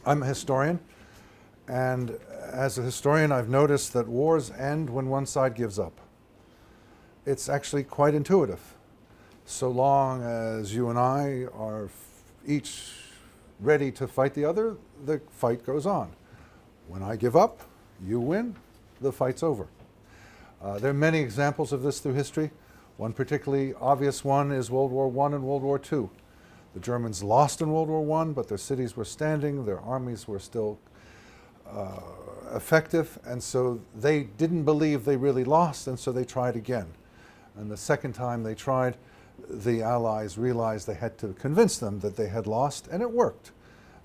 I'm a historian, and as a historian I've noticed that wars end when one side gives up. It's actually quite intuitive. So long as you and I are each ready to fight the other, the fight goes on. When I give up, you win, the fight's over. There are many examples of this through history. One particularly obvious one is World War I and World War II. The Germans lost in World War I, but their cities were standing, their armies were still effective, and so they didn't believe they really lost, and so they tried again. And the second time they tried, the Allies realized they had to convince them that they had lost, and it worked.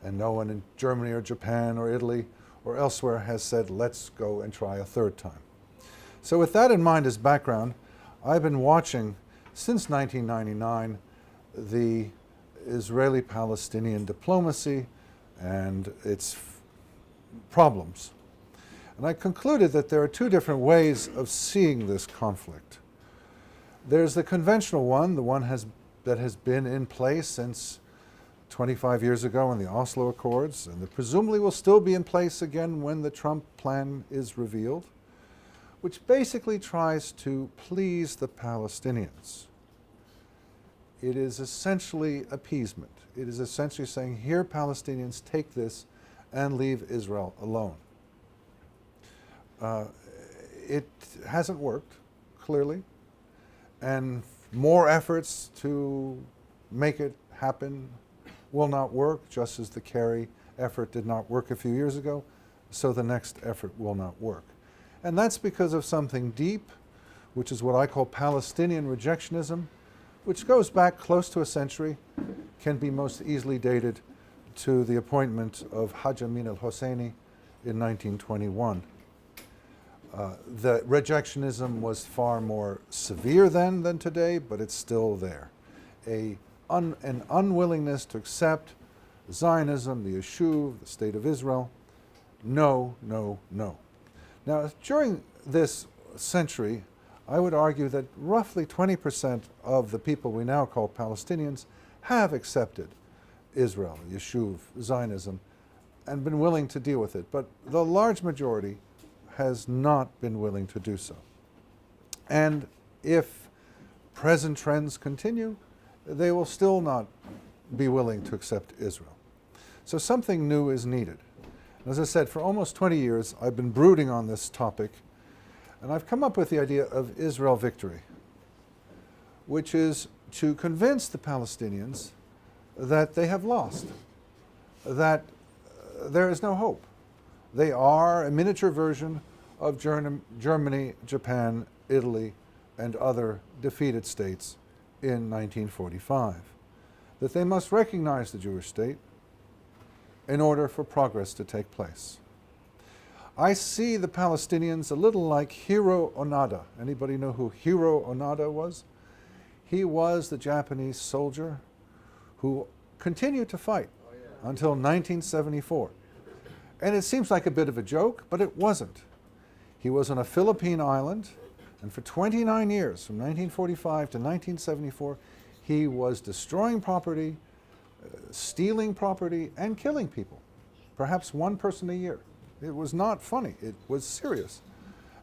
And no one in Germany or Japan or Italy or elsewhere has said, let's go and try a third time. So with that in mind as background, I've been watching since 1999 the Israeli-Palestinian diplomacy and its problems. And I concluded that there are two different ways of seeing this conflict. There's the conventional one, the one that has been in place since 25 years ago in the Oslo Accords, and that presumably will still be in place again when the Trump plan is revealed, which basically tries to please the Palestinians. It is essentially appeasement. It is essentially saying, here Palestinians, take this and leave Israel alone. It hasn't worked, clearly, and more efforts to make it happen will not work, just as the Kerry effort did not work a few years ago, so the next effort will not work. And that's because of something deep, which is what I call Palestinian rejectionism, which goes back close to a century, can be most easily dated to the appointment of Haj Amin al-Husseini in 1921. The rejectionism was far more severe then than today, but it's still there. An unwillingness to accept Zionism, the Yishuv, the State of Israel. No, no, no. Now, during this century, I would argue that roughly 20% of the people we now call Palestinians have accepted Israel, Yishuv, Zionism, and been willing to deal with it. But the large majority has not been willing to do so. And if present trends continue, they will still not be willing to accept Israel. So something new is needed. As I said, for almost 20 years, I've been brooding on this topic, and I've come up with the idea of Israel victory, which is to convince the Palestinians that they have lost, that there is no hope. They are a miniature version of Germany, Japan, Italy, and other defeated states in 1945. That they must recognize the Jewish state in order for progress to take place. I see the Palestinians a little like Hiro Onoda. Anybody know who Hiro Onoda was? He was the Japanese soldier who continued to fight until 1974. And it seems like a bit of a joke, but it wasn't. He was on a Philippine island, and for 29 years, from 1945 to 1974, he was destroying property, stealing property, and killing people. Perhaps one person a year. It was not funny, it was serious.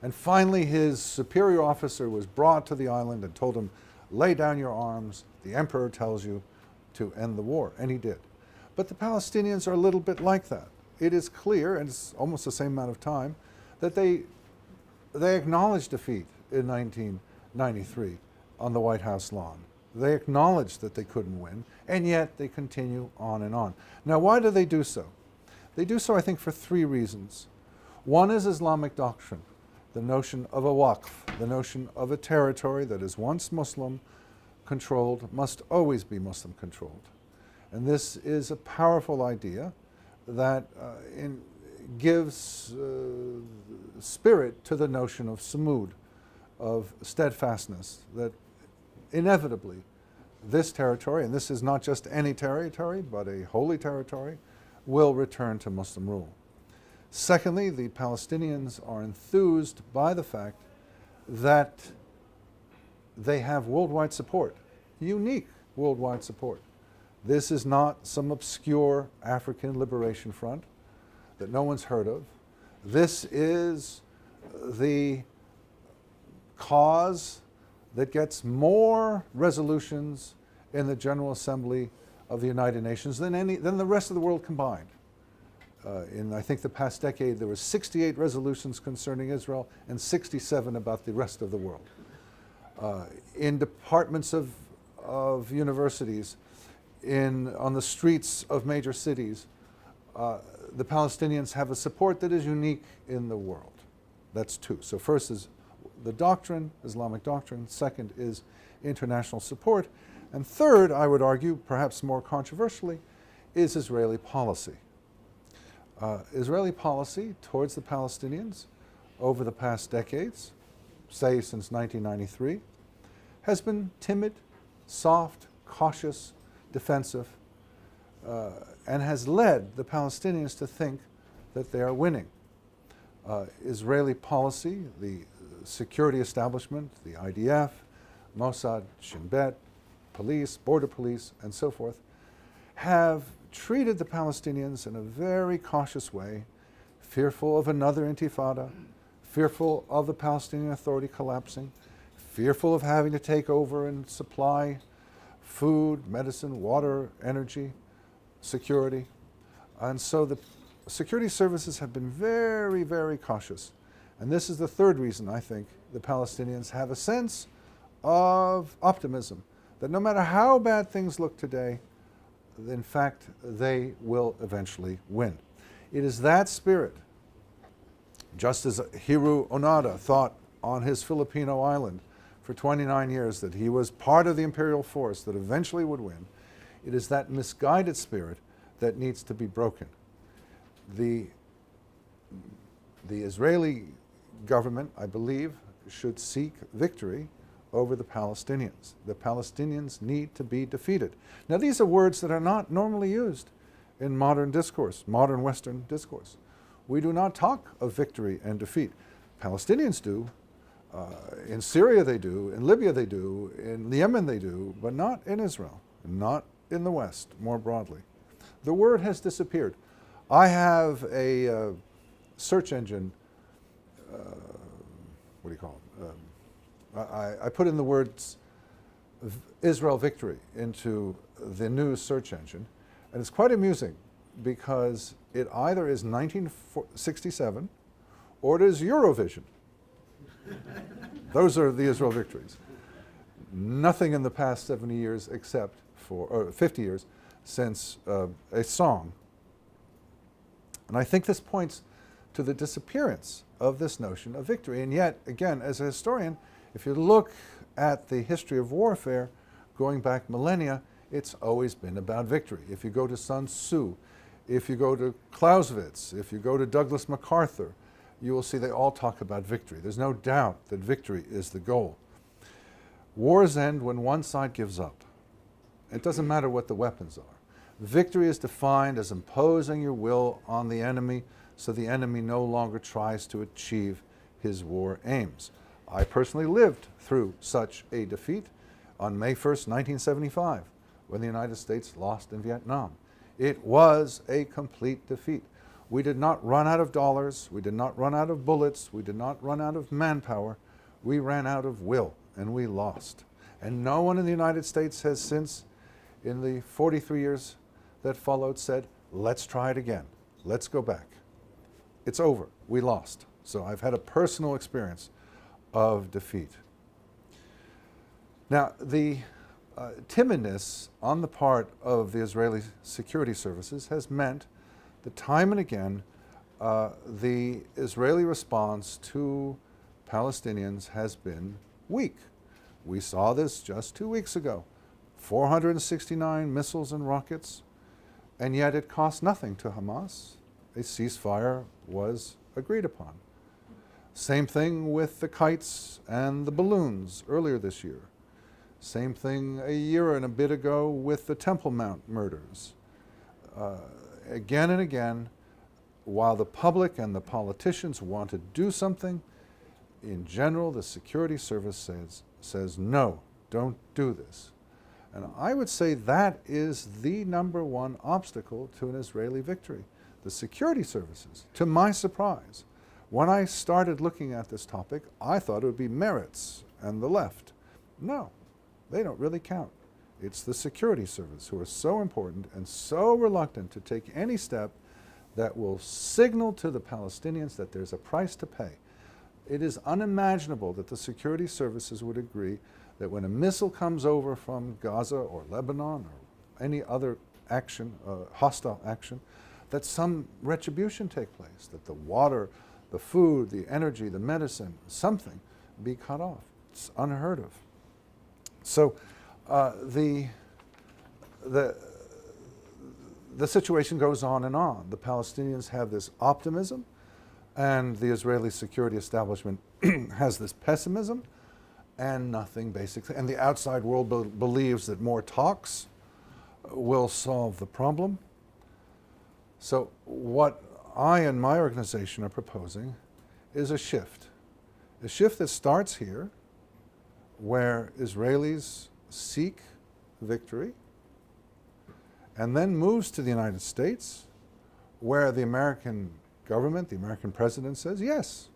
And finally his superior officer was brought to the island and told him, lay down your arms, the emperor tells you to end the war, and he did. But the Palestinians are a little bit like that. It is clear, and it's almost the same amount of time, that they acknowledged defeat in 1993 on the White House lawn. They acknowledged that they couldn't win, and yet they continue on and on. Now, why do they do so? They do so, I think, for three reasons. One is Islamic doctrine, the notion of a waqf, the notion of a territory that is once Muslim controlled, must always be Muslim controlled. And this is a powerful idea that gives spirit to the notion of sumud, of steadfastness, that inevitably this territory, and this is not just any territory, but a holy territory, will return to Muslim rule. Secondly, the Palestinians are enthused by the fact that they have worldwide support, unique worldwide support. This is not some obscure African liberation front that no one's heard of. This is the cause that gets more resolutions in the General Assembly of the United Nations than the rest of the world combined. In, I think, the past decade, there were 68 resolutions concerning Israel and 67 about the rest of the world. In departments of universities, on the streets of major cities, the Palestinians have a support that is unique in the world. That's two. So first is the doctrine, Islamic doctrine. Second is international support. And third, I would argue, perhaps more controversially, is Israeli policy. Israeli policy towards the Palestinians over the past decades, say since 1993, has been timid, soft, cautious, defensive, and has led the Palestinians to think that they are winning. Israeli policy, the security establishment, the IDF, Mossad, Shin Bet, police, border police, and so forth, have treated the Palestinians in a very cautious way, fearful of another intifada, fearful of the Palestinian Authority collapsing, fearful of having to take over and supply food, medicine, water, energy, security. And so the security services have been very, very cautious. And this is the third reason I think the Palestinians have a sense of optimism, that no matter how bad things look today, in fact, they will eventually win. It is that spirit, just as Hiru Onada thought on his Filipino island for 29 years that he was part of the imperial force that eventually would win, it is that misguided spirit that needs to be broken. The Israeli government, I believe, should seek victory over the Palestinians. The Palestinians need to be defeated. Now, these are words that are not normally used in modern discourse, modern Western discourse. We do not talk of victory and defeat. Palestinians do. In Syria they do. In Libya they do. In Yemen they do. But not in Israel. Not in the West, more broadly. The word has disappeared. I have a search engine, what do you call it? I put in the words Israel victory into the news search engine, and it's quite amusing because it either is 1967 or it is Eurovision. Those are the Israel victories. Nothing in the past 70 years except for, or 50 years since a song. And I think this points to the disappearance of this notion of victory. And yet, again, as a historian, if you look at the history of warfare going back millennia, it's always been about victory. If you go to Sun Tzu, if you go to Clausewitz, if you go to Douglas MacArthur, you will see they all talk about victory. There's no doubt that victory is the goal. Wars end when one side gives up. It doesn't matter what the weapons are. Victory is defined as imposing your will on the enemy so the enemy no longer tries to achieve his war aims. I personally lived through such a defeat on May 1st, 1975, when the United States lost in Vietnam. It was a complete defeat. We did not run out of dollars, we did not run out of bullets, we did not run out of manpower. We ran out of will, and we lost. And no one in the United States has since, in the 43 years that followed, said, let's try it again. Let's go back. It's over. We lost. So I've had a personal experience of defeat. Now, the timidness on the part of the Israeli security services has meant that time and again the Israeli response to Palestinians has been weak. We saw this just 2 weeks ago. 469 missiles and rockets, and yet it cost nothing to Hamas. A ceasefire was agreed upon. Same thing with the kites and the balloons earlier this year. Same thing a year and a bit ago with the Temple Mount murders. Again and again, while the public and the politicians want to do something, in general, the security service says no, don't do this. And I would say that is the number one obstacle to an Israeli victory. The security services, to my surprise, when I started looking at this topic, I thought it would be Meretz and the left. No, they don't really count. It's the security service who are so important and so reluctant to take any step that will signal to the Palestinians that there's a price to pay. It is unimaginable that the security services would agree that when a missile comes over from Gaza or Lebanon or any other action, hostile action, that some retribution take place, that the water, the food, the energy, the medicine, something be cut off. It's unheard of. So the situation goes on and on. The Palestinians have this optimism, and the Israeli security establishment has this pessimism, and nothing basically. And the outside world believes that more talks will solve the problem. So what I and my organization are proposing is a shift that starts here, where Israelis seek victory, and then moves to the United States, where the American government, the American president says, yes,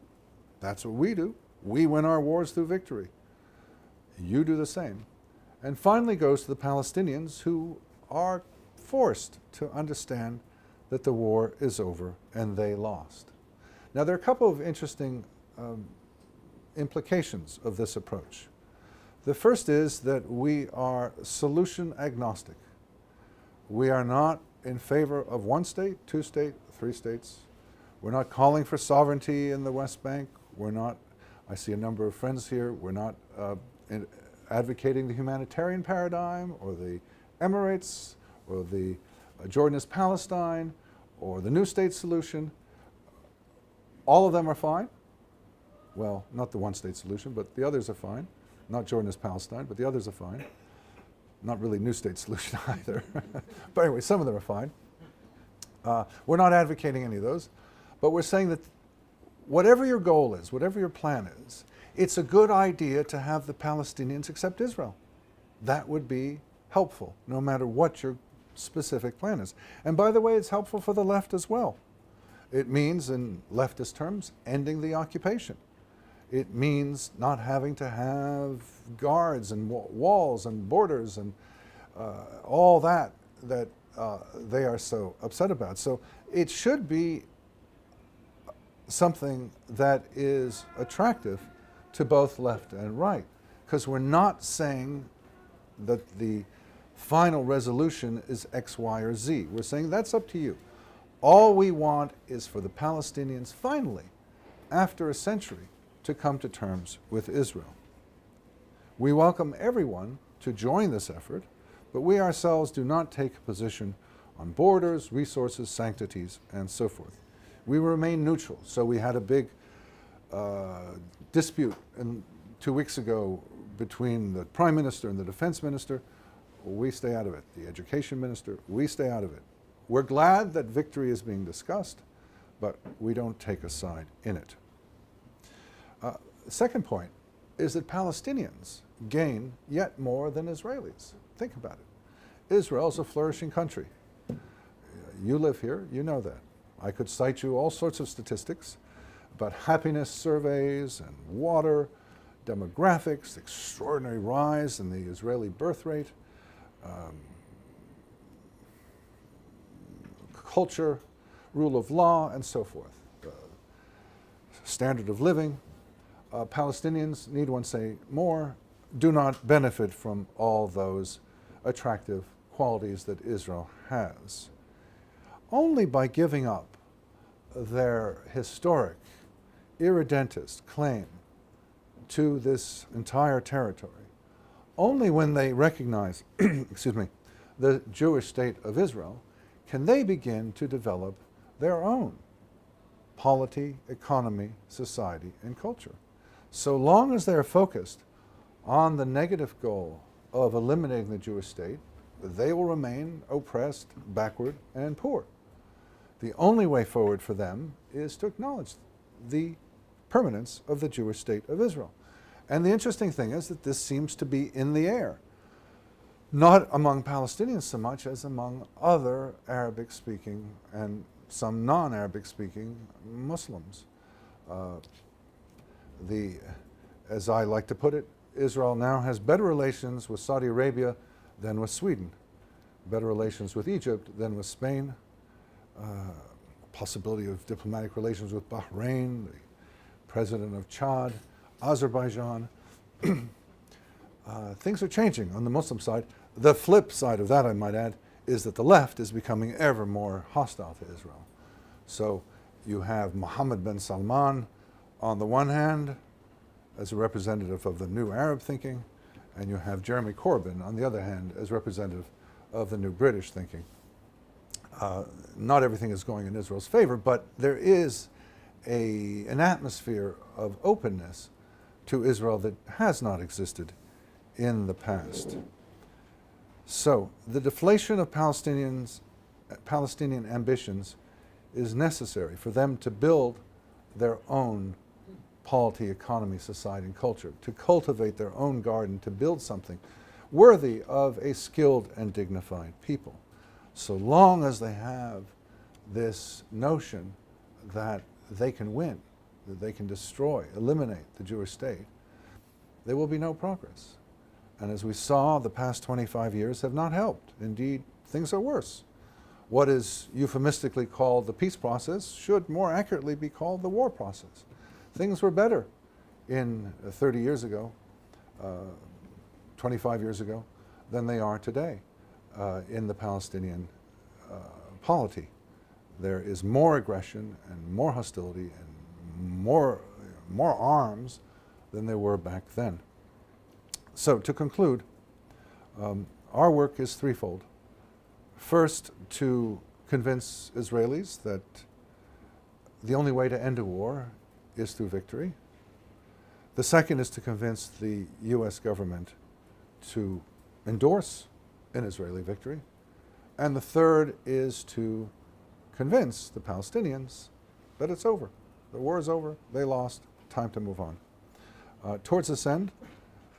that's what we do. We win our wars through victory. You do the same. And finally goes to the Palestinians, who are forced to understand that the war is over and they lost. Now, there are a couple of interesting implications of this approach. The first is that we are solution agnostic. We are not in favor of one state, two state, three states. We're not calling for sovereignty in the West Bank. We're not, I see a number of friends here, we're not advocating the humanitarian paradigm or the Emirates or the Jordan is Palestine or the new state solution. All of them are fine. Well, not the one state solution, but the others are fine. Not Jordan is Palestine, but the others are fine. Not really new state solution either. But anyway, some of them are fine. We're not advocating any of those, but we're saying that whatever your goal is, whatever your plan is, it's a good idea to have the Palestinians accept Israel. That would be helpful, no matter what your specific plan is. And by the way, it's helpful for the left as well. It means, in leftist terms, ending the occupation. It means not having to have guards and walls and borders and all that they are so upset about. So it should be something that is attractive to both left and right, because we're not saying that the final resolution is X, Y, or Z. We're saying that's up to you. All we want is for the Palestinians finally, after a century, to come to terms with Israel. We welcome everyone to join this effort, but we ourselves do not take a position on borders, resources, sanctities, and so forth. We remain neutral. So we had a big dispute 2 weeks ago between the Prime Minister and the Defense Minister. We stay out of it. The Education Minister, we stay out of it. We're glad that victory is being discussed, but we don't take a side in it. The second point is that Palestinians gain yet more than Israelis. Think about it. Israel is a flourishing country. You live here, you know that. I could cite you all sorts of statistics about happiness surveys and water, demographics, extraordinary rise in the Israeli birth rate, culture, rule of law, and so forth. Standard of living. Palestinians, need one say more, do not benefit from all those attractive qualities that Israel has. Only by giving up their historic, irredentist claim to this entire territory, only when they recognize, excuse me, the Jewish state of Israel, can they begin to develop their own polity, economy, society, and culture. So long as they're focused on the negative goal of eliminating the Jewish state, they will remain oppressed, backward, and poor. The only way forward for them is to acknowledge the permanence of the Jewish state of Israel. And the interesting thing is that this seems to be in the air. Not among Palestinians so much as among other Arabic-speaking and some non-Arabic-speaking Muslims. As I like to put it, Israel now has better relations with Saudi Arabia than with Sweden, better relations with Egypt than with Spain, possibility of diplomatic relations with Bahrain, the president of Chad, Azerbaijan. Things are changing on the Muslim side. The flip side of that, I might add, is that the left is becoming ever more hostile to Israel. So you have Mohammed bin Salman on the one hand as a representative of the new Arab thinking, and you have Jeremy Corbyn on the other hand as representative of the new British thinking. Not everything is going in Israel's favor, but there is an atmosphere of openness to Israel that has not existed in the past. So the deflation of Palestinian ambitions is necessary for them to build their own polity, economy, society, and culture, to cultivate their own garden, to build something worthy of a skilled and dignified people. So long as they have this notion that they can win, that they can destroy, eliminate the Jewish state, there will be no progress. And as we saw, the past 25 years have not helped. Indeed, things are worse. What is euphemistically called the peace process should more accurately be called the war process. Things were better in 30 years ago, 25 years ago, than they are today in the Palestinian polity. There is more aggression and more hostility and more arms than there were back then. So to conclude, our work is threefold. First, to convince Israelis that the only way to end a war is through victory. The second is to convince the U.S. government to endorse an Israeli victory. And the third is to convince the Palestinians that it's over. The war is over, they lost, time to move on. Towards this end,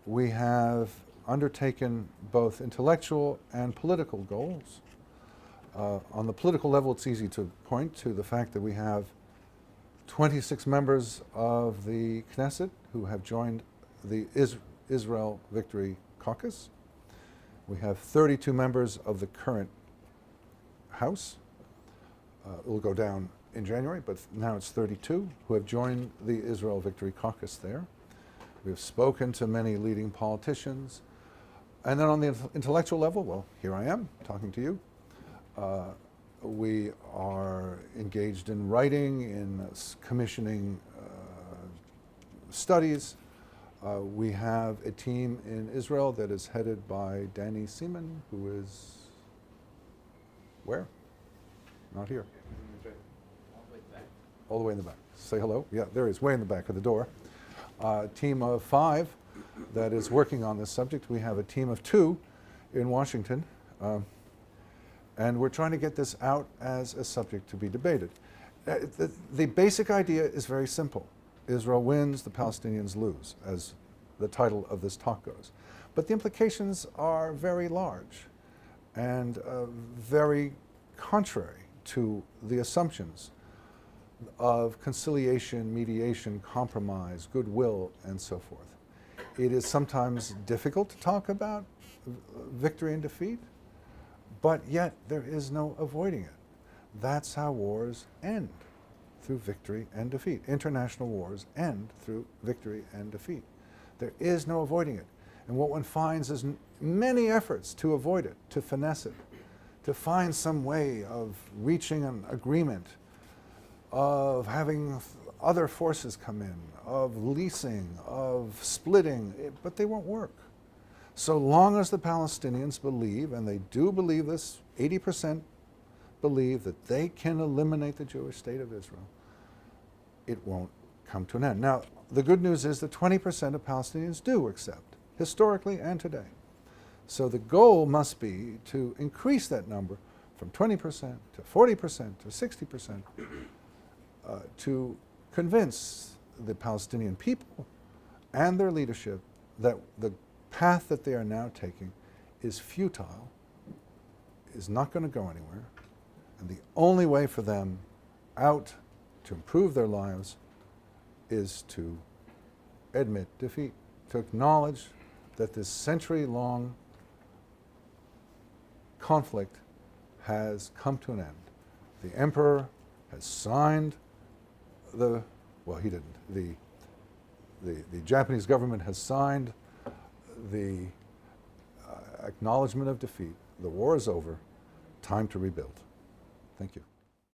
we have undertaken both intellectual and political goals. On the political level, it's easy to point to the fact that we have 26 members of the Knesset who have joined the Israel Victory Caucus. We have 32 members of the current House. It will go down in January, but now it's 32 who have joined the Israel Victory Caucus there. We've spoken to many leading politicians. And then on the intellectual level, well, here I am talking to you. We are engaged in writing, in commissioning studies. We have a team in Israel that is headed by Danny Seaman, who is where? Not here. All the way in the back. Say hello. Yeah, there he is, way in the back of the door. Team of 5 that is working on this subject. We have a team of 2 in Washington. And we're trying to get this out as a subject to be debated. The basic idea is very simple. Israel wins, the Palestinians lose, as the title of this talk goes. But the implications are very large and very contrary to the assumptions of conciliation, mediation, compromise, goodwill, and so forth. It is sometimes difficult to talk about victory and defeat, but yet there is no avoiding it. That's how wars end, through victory and defeat. International wars end through victory and defeat. There is no avoiding it. And what one finds is many efforts to avoid it, to finesse it, to find some way of reaching an agreement, of having other forces come in, of leasing, of splitting, but they won't work. So long as the Palestinians believe, and they do believe this, 80% believe that they can eliminate the Jewish state of Israel, it won't come to an end. Now, the good news is that 20% of Palestinians do accept, historically and today. So the goal must be to increase that number from 20% to 40% to 60%, to convince the Palestinian people and their leadership that the path that they are now taking is futile, is not going to go anywhere, and the only way for them out to improve their lives is to admit defeat, to acknowledge that this century-long conflict has come to an end. The emperor has signed the, well, he didn't. The Japanese government has signed the acknowledgement of defeat. The war is over. Time to rebuild. Thank you.